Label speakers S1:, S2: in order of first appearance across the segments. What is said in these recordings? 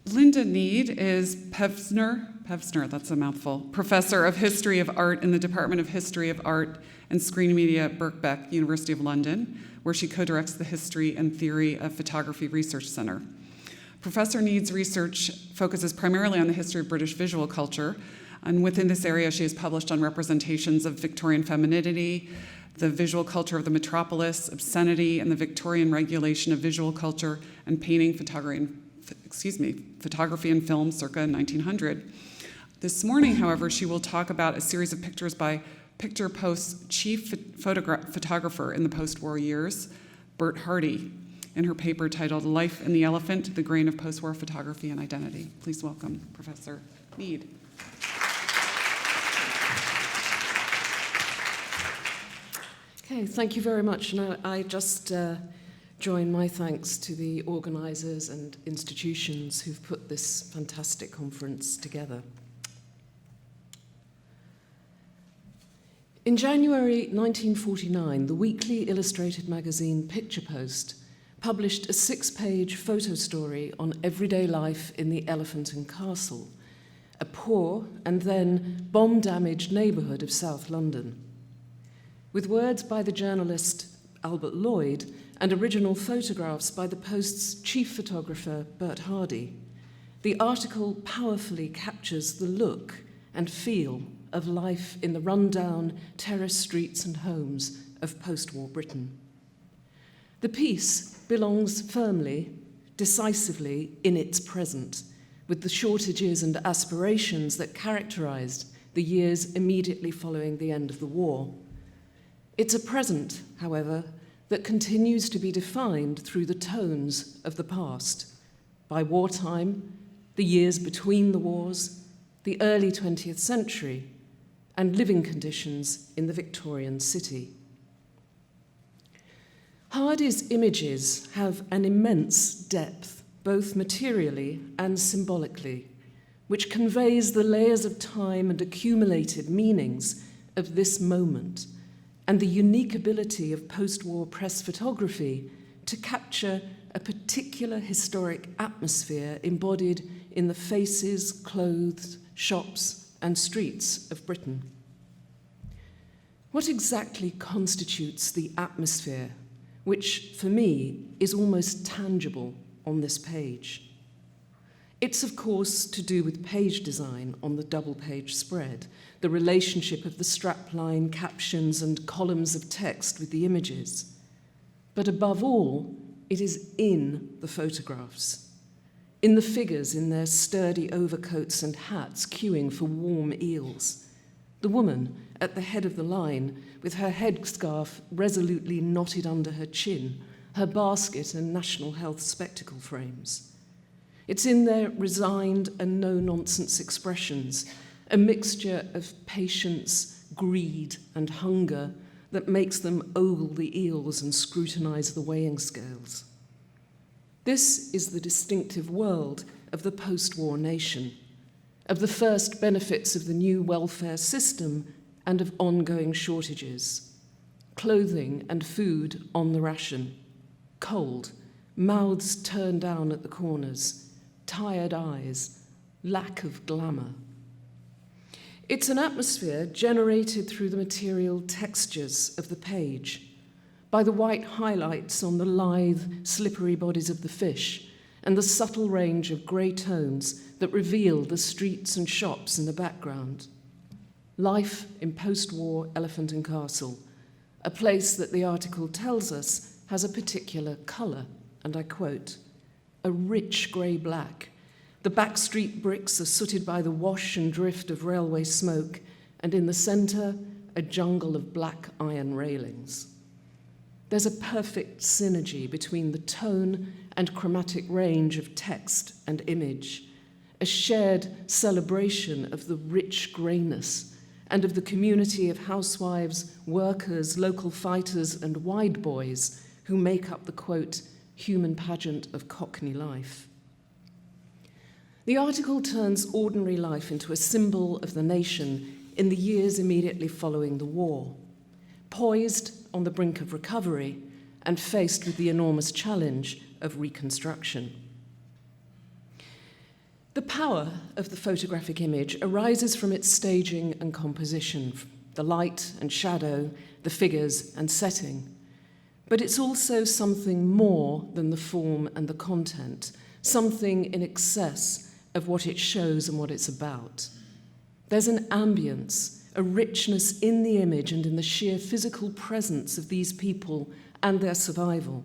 S1: Lynda Nead is Pevsner, that's a mouthful, Professor of History of Art in the Department of History of Art and Screen Media at Birkbeck, University of London, where she co-directs the History and Theory of Photography Research Center. Professor Nead's research focuses primarily on the history of British visual culture, and within this area she has published on representations of Victorian femininity, the visual culture of the metropolis, obscenity, and the Victorian regulation of visual culture and painting, photography and film circa 1900. This morning, however, she will talk about a series of pictures by Picture Post's chief photographer in the post-war years, Bert Hardy, in her paper titled Life in the Elephant, The Grain of Post-War Photography and Identity. Please welcome Professor Nead.
S2: Okay, thank you very much. And I just join my thanks to the organisers and institutions who've put this fantastic conference together. In January 1949, the weekly illustrated magazine Picture Post published a 6-page photo story on everyday life in the Elephant and Castle, a poor and then bomb-damaged neighbourhood of South London. With words by the journalist Albert Lloyd and original photographs by the Post's chief photographer Bert Hardy, the article powerfully captures the look and feel of life in the run-down, terraced streets and homes of post-war Britain. The piece belongs firmly, decisively in its present, with the shortages and aspirations that characterized the years immediately following the end of the war. It's a present, however, that continues to be defined through the tones of the past, by wartime, the years between the wars, the early 20th century, and living conditions in the Victorian city. Hardy's images have an immense depth, both materially and symbolically, which conveys the layers of time and accumulated meanings of this moment, and the unique ability of post-war press photography to capture a particular historic atmosphere embodied in the faces, clothes, shops, and streets of Britain. What exactly constitutes the atmosphere, which, for me, is almost tangible on this page? It's, of course, to do with page design on the double-page spread, the relationship of the strapline, captions, and columns of text with the images. But above all, it is in the photographs, in the figures in their sturdy overcoats and hats queuing for warm eels, the woman at the head of the line with her headscarf resolutely knotted under her chin, her basket and national health spectacle frames. It's in their resigned and no-nonsense expressions, a mixture of patience, greed, and hunger that makes them ogle the eels and scrutinize the weighing scales. This is the distinctive world of the post-war nation, of the first benefits of the new welfare system and of ongoing shortages. Clothing and food on the ration, cold, mouths turned down at the corners, tired eyes, lack of glamour. It's an atmosphere generated through the material textures of the page, by the white highlights on the lithe, slippery bodies of the fish, and the subtle range of grey tones that reveal the streets and shops in the background. Life in post-war Elephant and Castle, a place that the article tells us has a particular colour, and I quote, a rich grey-black. The backstreet bricks are sooted by the wash and drift of railway smoke, and in the centre, a jungle of black iron railings. There's a perfect synergy between the tone and chromatic range of text and image, a shared celebration of the rich greyness and of the community of housewives, workers, local fighters, and wide boys who make up the, quote, human pageant of Cockney life. The article turns ordinary life into a symbol of the nation in the years immediately following the war, poised on the brink of recovery and faced with the enormous challenge of reconstruction. The power of the photographic image arises from its staging and composition, the light and shadow, the figures and setting. But it's also something more than the form and the content, something in excess of what it shows and what it's about. There's an ambience, a richness in the image and in the sheer physical presence of these people and their survival.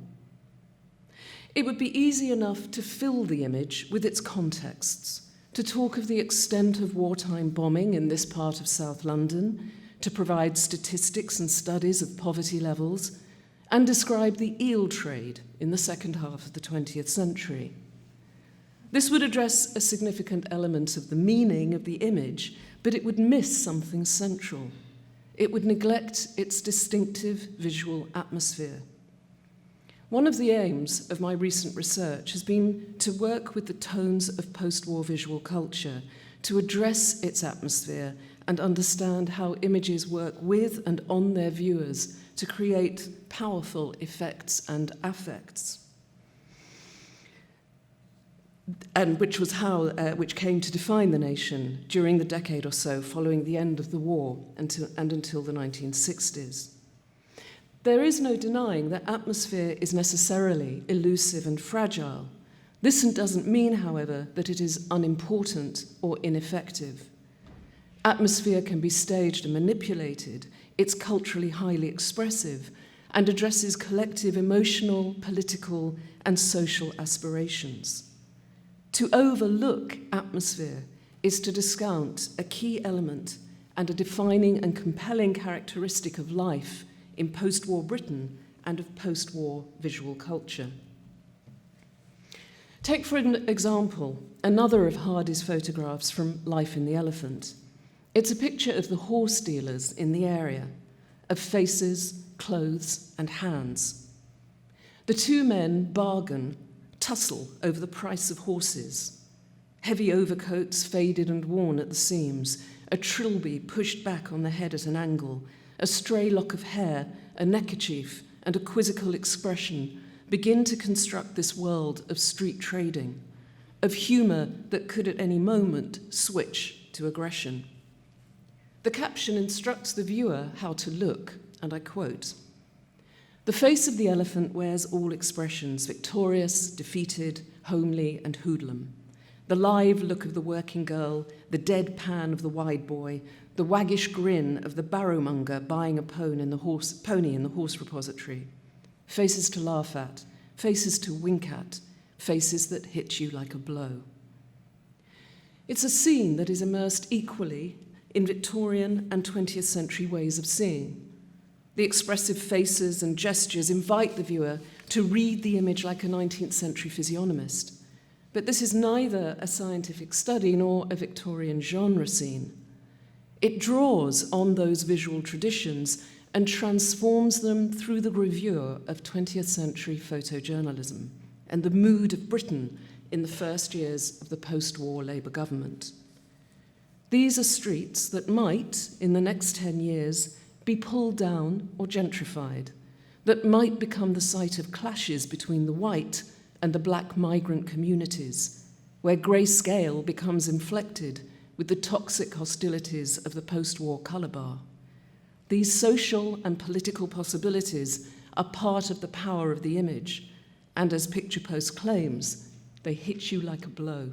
S2: It would be easy enough to fill the image with its contexts, to talk of the extent of wartime bombing in this part of South London, to provide statistics and studies of poverty levels, and describe the eel trade in the second half of the 20th century. This would address a significant element of the meaning of the image, but it would miss something central. It would neglect its distinctive visual atmosphere. One of the aims of my recent research has been to work with the tones of post-war visual culture, to address its atmosphere and understand how images work with and on their viewers to create powerful effects and affects. And which came to define the nation during the decade or so following the end of the war until the 1960s. There is no denying that atmosphere is necessarily elusive and fragile. This doesn't mean, however, that it is unimportant or ineffective. Atmosphere can be staged and manipulated. It's culturally highly expressive and addresses collective emotional, political, and social aspirations. To overlook atmosphere is to discount a key element and a defining and compelling characteristic of life in post-war Britain and of post-war visual culture. Take, for an example, another of Hardy's photographs from Life in the Elephant. It's a picture of the horse dealers in the area, of faces, clothes, and hands. The two men bargain, tussle over the price of horses. Heavy overcoats faded and worn at the seams, a trilby pushed back on the head at an angle, a stray lock of hair, a neckerchief, and a quizzical expression begin to construct this world of street trading, of humour that could at any moment switch to aggression. The caption instructs the viewer how to look, and I quote, "The face of the elephant wears all expressions, victorious, defeated, homely, and hoodlum. The live look of the working girl, the deadpan of the wide boy, the waggish grin of the barrowmonger buying a pony in the horse repository. Faces to laugh at, faces to wink at, faces that hit you like a blow." It's a scene that is immersed equally in Victorian and 20th century ways of seeing. The expressive faces and gestures invite the viewer to read the image like a 19th century physiognomist. But this is neither a scientific study nor a Victorian genre scene. It draws on those visual traditions and transforms them through the gravure of 20th century photojournalism and the mood of Britain in the first years of the post-war Labour government. These are streets that might, in the next 10 years, be pulled down or gentrified, that might become the site of clashes between the white and the black migrant communities, where grayscale becomes inflected with the toxic hostilities of the post-war colour bar. These social and political possibilities are part of the power of the image, and as Picture Post claims, they hit you like a blow.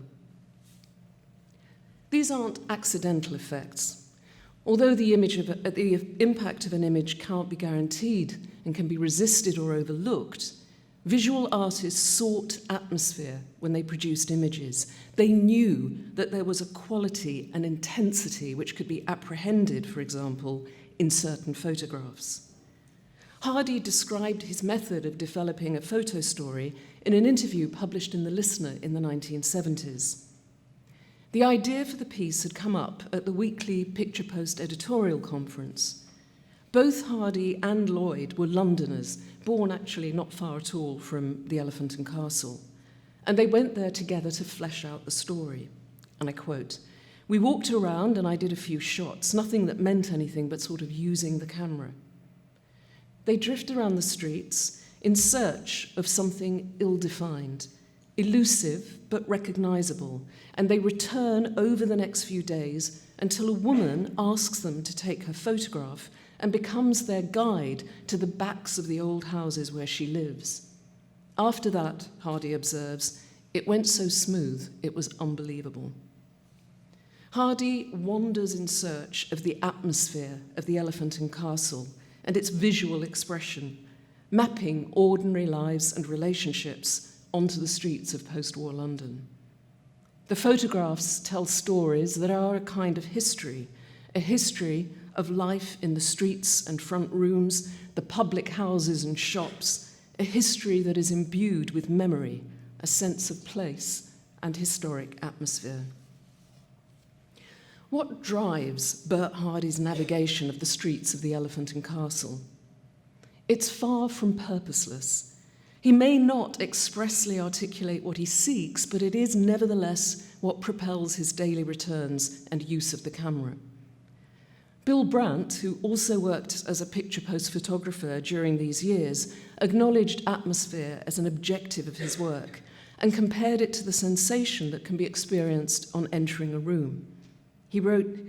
S2: These aren't accidental effects. Although the impact of an image can't be guaranteed and can be resisted or overlooked, visual artists sought atmosphere when they produced images. They knew that there was a quality and intensity which could be apprehended, for example, in certain photographs. Hardy described his method of developing a photo story in an interview published in The Listener in the 1970s. The idea for the piece had come up at the weekly Picture Post editorial conference. Both Hardy and Lloyd were Londoners, born actually not far at all from the Elephant and Castle, and they went there together to flesh out the story. And I quote, "We walked around and I did a few shots, nothing that meant anything but sort of using the camera. They drift around the streets in search of something ill-defined, elusive but recognizable, and they return over the next few days until a woman asks them to take her photograph and becomes their guide to the backs of the old houses where she lives. After that, Hardy observes, it went so smooth, it was unbelievable. Hardy wanders in search of the atmosphere of the Elephant and Castle and its visual expression, mapping ordinary lives and relationships onto the streets of post-war London. The photographs tell stories that are a kind of history, a history of life in the streets and front rooms, the public houses and shops, a history that is imbued with memory, a sense of place and historic atmosphere. What drives Bert Hardy's navigation of the streets of the Elephant and Castle? It's far from purposeless. He may not expressly articulate what he seeks, but it is nevertheless what propels his daily returns and use of the camera. Bill Brandt, who also worked as a picture post photographer during these years, acknowledged atmosphere as an objective of his work and compared it to the sensation that can be experienced on entering a room. He wrote,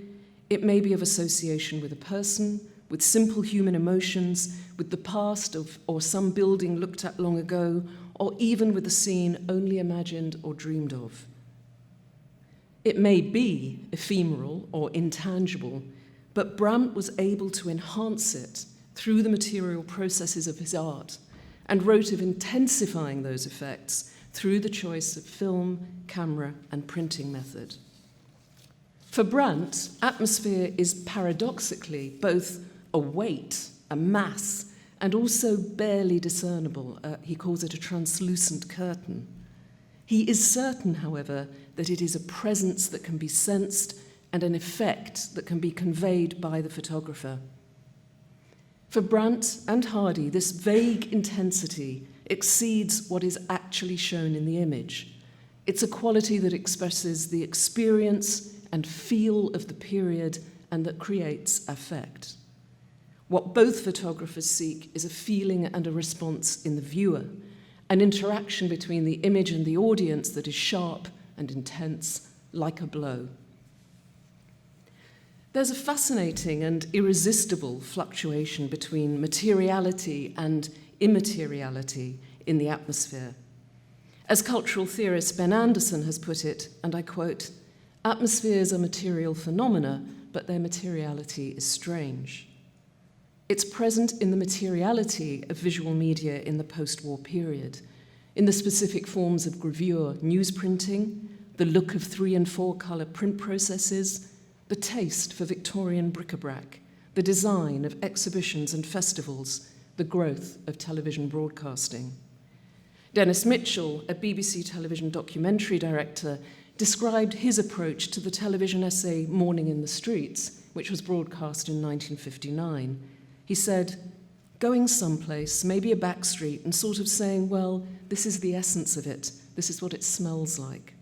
S2: "It may be of association with a person, with simple human emotions, with the past or some building looked at long ago, or even with a scene only imagined or dreamed of. It may be ephemeral or intangible, but Brandt was able to enhance it through the material processes of his art and wrote of intensifying those effects through the choice of film, camera, and printing method." For Brandt, atmosphere is paradoxically both a weight, a mass, and also barely discernible. He calls it a translucent curtain. He is certain, however, that it is a presence that can be sensed and an effect that can be conveyed by the photographer. For Brandt and Hardy, this vague intensity exceeds what is actually shown in the image. It's a quality that expresses the experience and feel of the period and that creates affect. What both photographers seek is a feeling and a response in the viewer, an interaction between the image and the audience that is sharp and intense, like a blow. There's a fascinating and irresistible fluctuation between materiality and immateriality in the atmosphere. As cultural theorist Ben Anderson has put it, and I quote, "Atmospheres are material phenomena, but their materiality is strange." It's present in the materiality of visual media in the post-war period, in the specific forms of gravure newsprinting, the look of 3 and 4 color print processes, the taste for Victorian bric-a-brac, the design of exhibitions and festivals, the growth of television broadcasting. Dennis Mitchell, a BBC television documentary director, described his approach to the television essay Morning in the Streets, which was broadcast in 1959. He said, "Going someplace, maybe a back street, and sort of saying, well, this is the essence of it, this is what it smells like."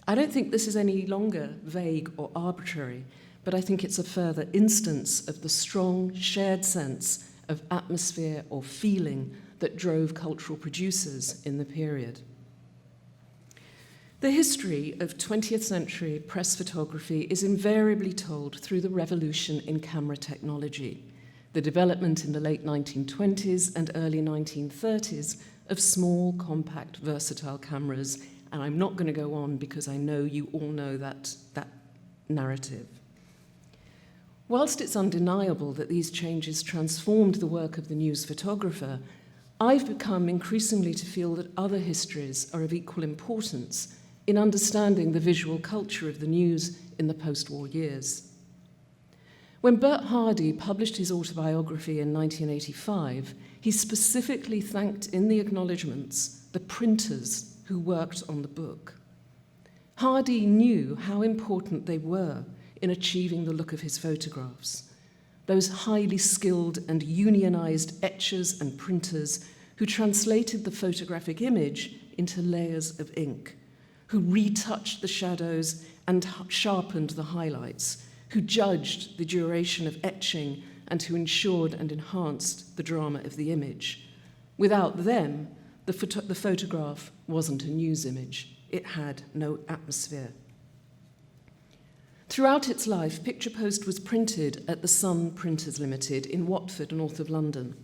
S2: I don't think this is any longer vague or arbitrary, but I think it's a further instance of the strong shared sense of atmosphere or feeling that drove cultural producers in the period. The history of 20th century press photography is invariably told through the revolution in camera technology, the development in the late 1920s and early 1930s of small, compact, versatile cameras. And I'm not going to go on because I know you all know that narrative. Whilst it's undeniable that these changes transformed the work of the news photographer, I've become increasingly to feel that other histories are of equal importance in understanding the visual culture of the news in the post-war years. When Bert Hardy published his autobiography in 1985, he specifically thanked in the acknowledgements the printers who worked on the book. Hardy knew how important they were in achieving the look of his photographs. Those highly skilled and unionized etchers and printers who translated the photographic image into layers of ink, who retouched the shadows and sharpened the highlights, who judged the duration of etching and who ensured and enhanced the drama of the image. Without them, the photograph wasn't a news image. It had no atmosphere. Throughout its life, Picture Post was printed at the Sun Printers Limited in Watford, north of London.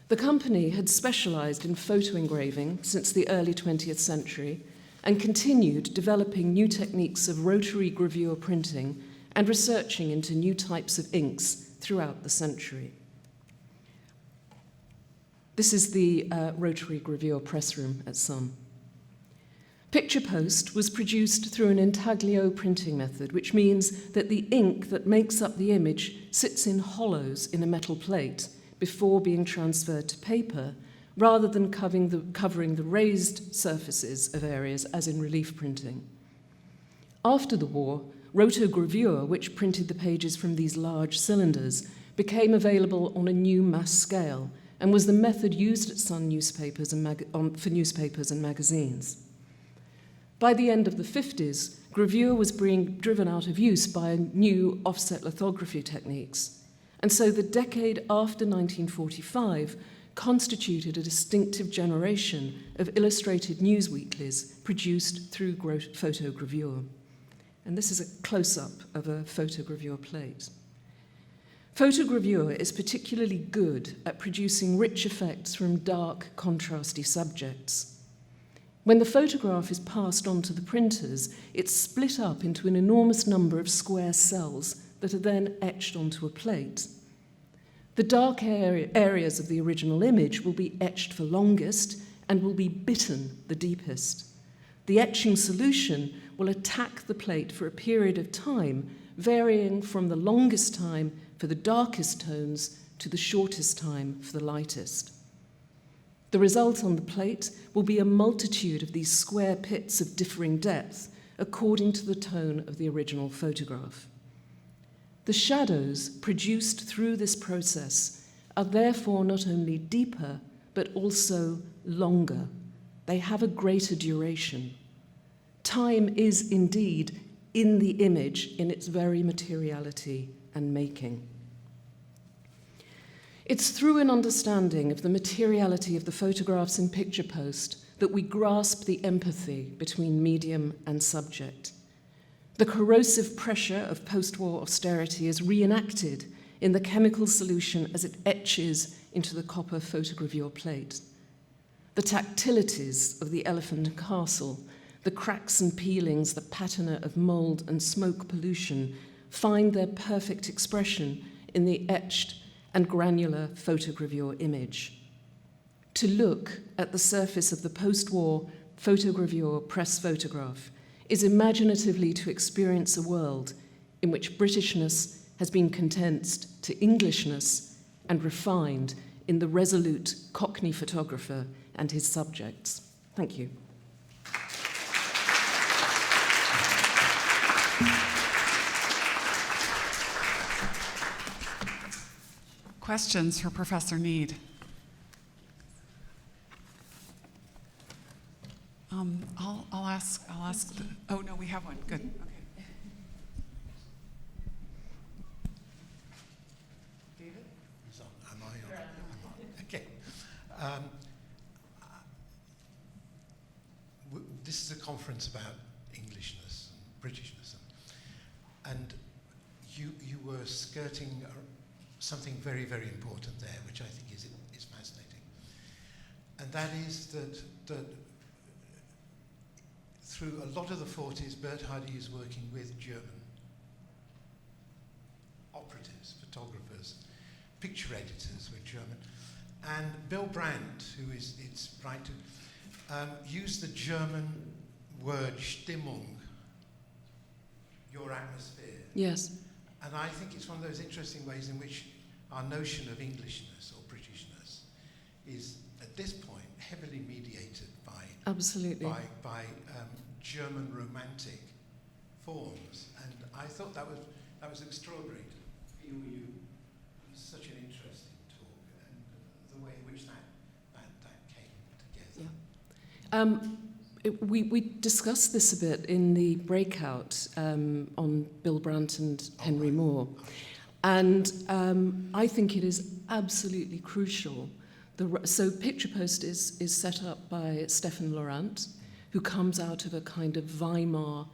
S2: The company had specialised in photo engraving since the early 20th century and continued developing new techniques of rotary gravure printing and researching into new types of inks throughout the century. This is the rotary gravure press room at Sun. Picture Post was produced through an intaglio printing method, which means that the ink that makes up the image sits in hollows in a metal plate before being transferred to paper, rather than covering the raised surfaces of areas as in relief printing. After the war, rotogravure, which printed the pages from these large cylinders, became available on a new mass scale and was the method used at Sun newspapers for newspapers and magazines. By the end of the 50s, gravure was being driven out of use by new offset lithography techniques, and so the decade after 1945 constituted a distinctive generation of illustrated news weeklies produced through photogravure. And this is a close-up of a photogravure plate. Photogravure is particularly good at producing rich effects from dark, contrasty subjects. When the photograph is passed on to the printers, it's split up into an enormous number of square cells that are then etched onto a plate. The dark areas of the original image will be etched for longest and will be bitten the deepest. The etching solution will attack the plate for a period of time, varying from the longest time for the darkest tones to the shortest time for the lightest. The result on the plate will be a multitude of these square pits of differing depth according to the tone of the original photograph. The shadows produced through this process are therefore not only deeper, but also longer. They have a greater duration. Time is indeed in the image in its very materiality and making. It's through an understanding of the materiality of the photographs in Picture Post that we grasp the empathy between medium and subject. The corrosive pressure of post-war austerity is reenacted in the chemical solution as it etches into the copper photogravure plate. The tactilities of the elephant castle, the cracks and peelings, the patina of mold and smoke pollution find their perfect expression in the etched and granular photogravure image. To look at the surface of the post-war photogravure press photograph is imaginatively to experience a world in which Britishness has been condensed to Englishness and refined in the resolute Cockney photographer and his subjects. Thank you.
S1: Questions for Professor Nead? I'll ask. Oh no, we have one. Good. Okay. David.
S3: So, am I on? Okay. This is a conference about Englishness and Britishness, and you were skirting something very, very important there, which I think is fascinating, and that is that through a lot of the 40s, Bert Hardy is working with German operatives, photographers, picture editors were German, and Bill Brandt, who is its writer, used the German word Stimmung, your atmosphere.
S2: Yes.
S3: And I think it's one of those interesting ways in which our notion of Englishness or Britishness is, at this point, heavily mediated by German romantic forms. And I thought that was extraordinary to feel you. It was such an interesting talk, and the way in which that came together.
S2: Yeah. We discussed this a bit in the breakout on Bill Brandt and Henry Moore. And I think it is absolutely crucial So Picture Post is set up by Stefan Laurent, who comes out of a kind of Weimar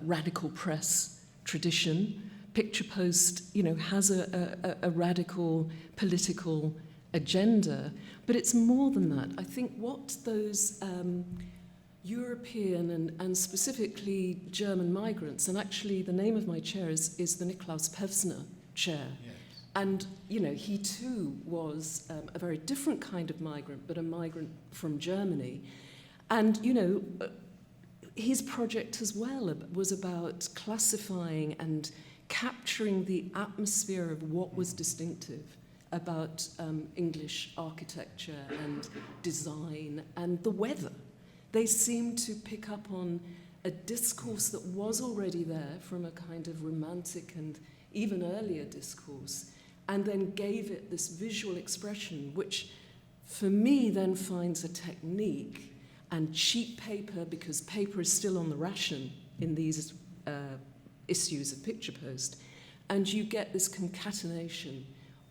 S2: radical press tradition. Picture Post, has a radical political agenda, but it's more than that. I think what those European and specifically German migrants, and actually the name of my chair is the Niklaus Pevsner chair. Yes. And, he too was a very different kind of migrant, but a migrant from Germany. And, his project as well was about classifying and capturing the atmosphere of what was distinctive about English architecture and design and the weather. They seemed to pick up on a discourse that was already there from a kind of romantic and even earlier discourse, and then gave it this visual expression, which for me then finds a technique and cheap paper, because paper is still on the ration in these issues of Picture Post, and you get this concatenation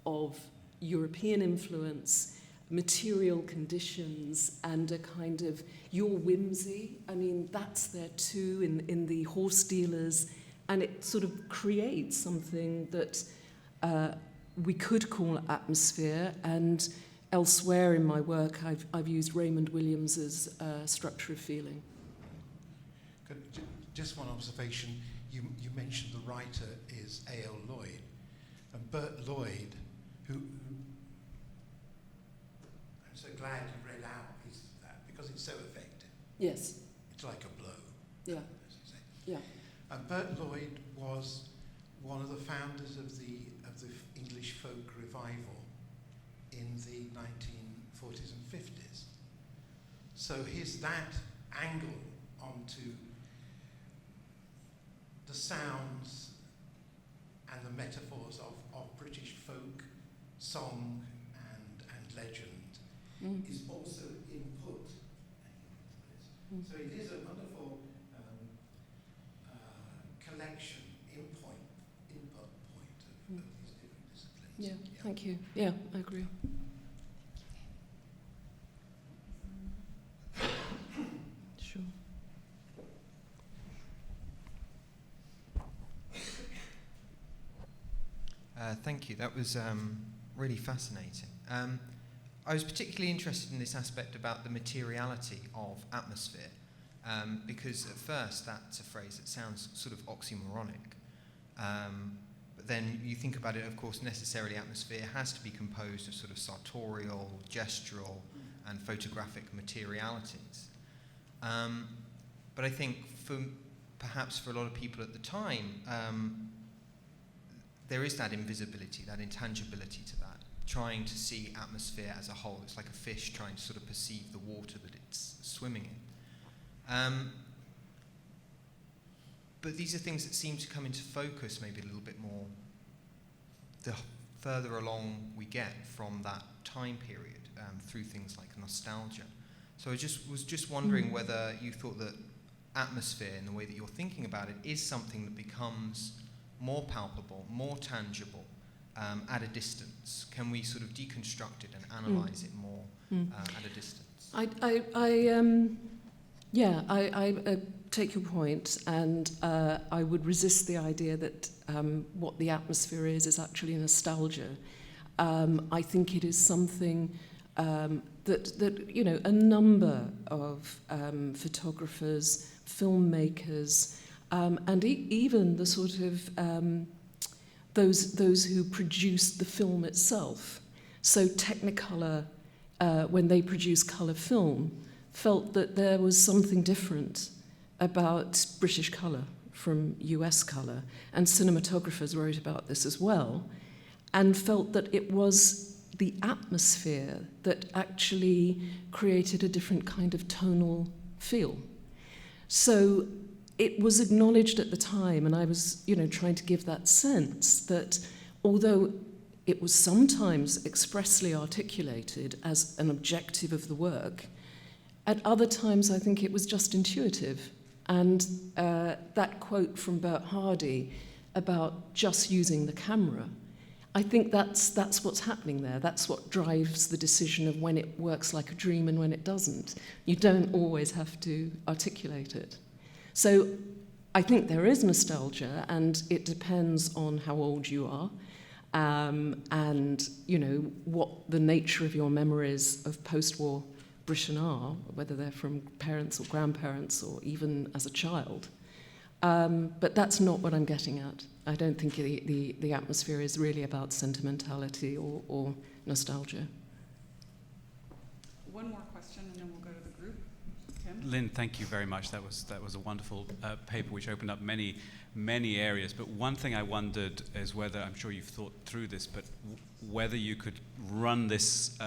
S2: of European influence, material conditions, and a kind of your whimsy. I mean, that's there too in the horse dealers, and it sort of creates something that we could call atmosphere. And elsewhere in my work, I've used Raymond Williams's structure of feeling.
S3: Just one observation. You mentioned the writer is A.L. Lloyd, and Bert Lloyd, who I'm so glad you read out that, because it's so effective.
S2: Yes.
S3: It's like a blow.
S2: Yeah.
S3: As you say.
S2: Yeah.
S3: And Bert Lloyd was one of the founders of the English folk revival in the 1940s and 50s. So that angle onto the sounds and the metaphors of British folk song and legend is also input. So it is a wonderful collection, input point of these different disciplines.
S2: Yeah, thank you. Yeah, I agree. Sure.
S4: Thank you. That was really fascinating. I was particularly interested in this aspect about the materiality of atmosphere, because at first that's a phrase that sounds sort of oxymoronic. But then you think about it, of course, necessarily atmosphere has to be composed of sort of sartorial, gestural, and photographic materialities. But I think perhaps for a lot of people at the time, there is that invisibility, that intangibility to that, trying to see atmosphere as a whole. It's like a fish trying to sort of perceive the water that it's swimming in. But these are things that seem to come into focus maybe a little bit more the further along we get from that time period, through things like nostalgia. So I was just wondering whether you thought that atmosphere, in the way that you're thinking about it, is something that becomes more palpable, more tangible at a distance. Can we sort of deconstruct it and analyze it more at a distance?
S2: I take your point, and I would resist the idea that what the atmosphere is actually nostalgia. I think it is something that a number of photographers, filmmakers, and even the sort of those who produced the film itself. So Technicolor, when they produced colour film, felt that there was something different about British colour from US colour, and cinematographers wrote about this as well, and felt that it was the atmosphere that actually created a different kind of tonal feel. So it was acknowledged at the time, and I was, trying to give that sense that although it was sometimes expressly articulated as an objective of the work, at other times I think it was just intuitive. And that quote from Bert Hardy about just using the camera, I think that's what's happening there. That's what drives the decision of when it works like a dream and when it doesn't. You don't always have to articulate it. So I think there is nostalgia, and it depends on how old you are, and what the nature of your memories of post-war Britain are, whether they're from parents or grandparents or even as a child. But that's not what I'm getting at. I don't think the atmosphere is really about sentimentality or nostalgia.
S1: One more question, and then we'll go to the group. Tim?
S5: Lynn, thank you very much. That was a wonderful paper which opened up many areas. But one thing I wondered is whether, I'm sure you've thought through this, but whether you could run this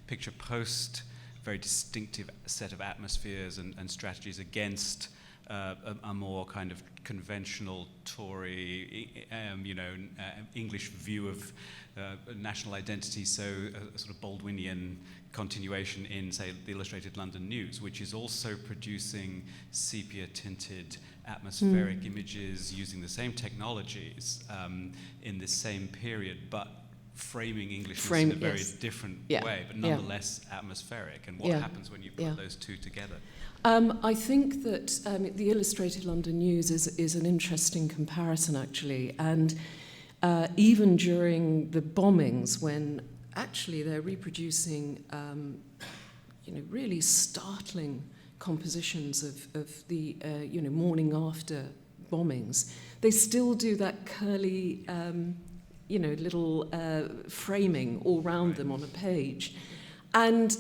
S5: picture post very distinctive set of atmospheres and strategies against a more kind of conventional Tory, English view of national identity, so a sort of Baldwinian continuation in, say, the Illustrated London News, which is also producing sepia-tinted atmospheric images using the same technologies in this same period, but framing Englishness in a very different way, but nonetheless atmospheric. And what happens when you put those two together?
S2: I think that the Illustrated London News is an interesting comparison, actually. And even during the bombings, when actually they're reproducing, really startling compositions of the, morning after bombings, they still do that curly, little framing all round them on a page. And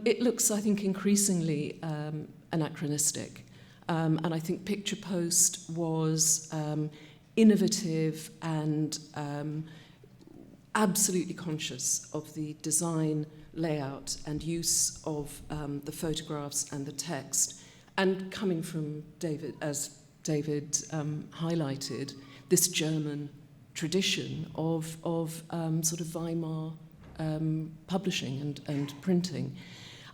S2: it looks, I think, increasingly anachronistic. And I think Picture Post was innovative and absolutely conscious of the design, layout, and use of the photographs and the text. And coming from David, as David highlighted, this German tradition of sort of Weimar publishing and printing.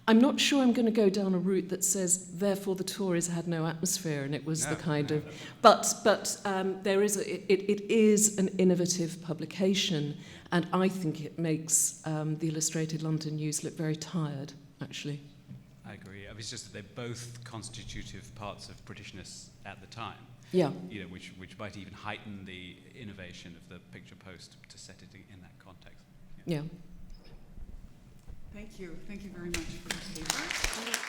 S2: I'm not sure I'm going to go down a route that says, therefore the Tories had no atmosphere, and it was the kind of... But there is it is an innovative publication, and I think it makes the Illustrated London News look very tired, actually.
S5: I agree. It's just that they're both constitutive parts of Britishness at the time.
S2: Yeah.
S5: Which might even heighten the innovation of the Picture Post to set it in that context.
S2: Yeah.
S1: Thank you. Thank you very much for the paper.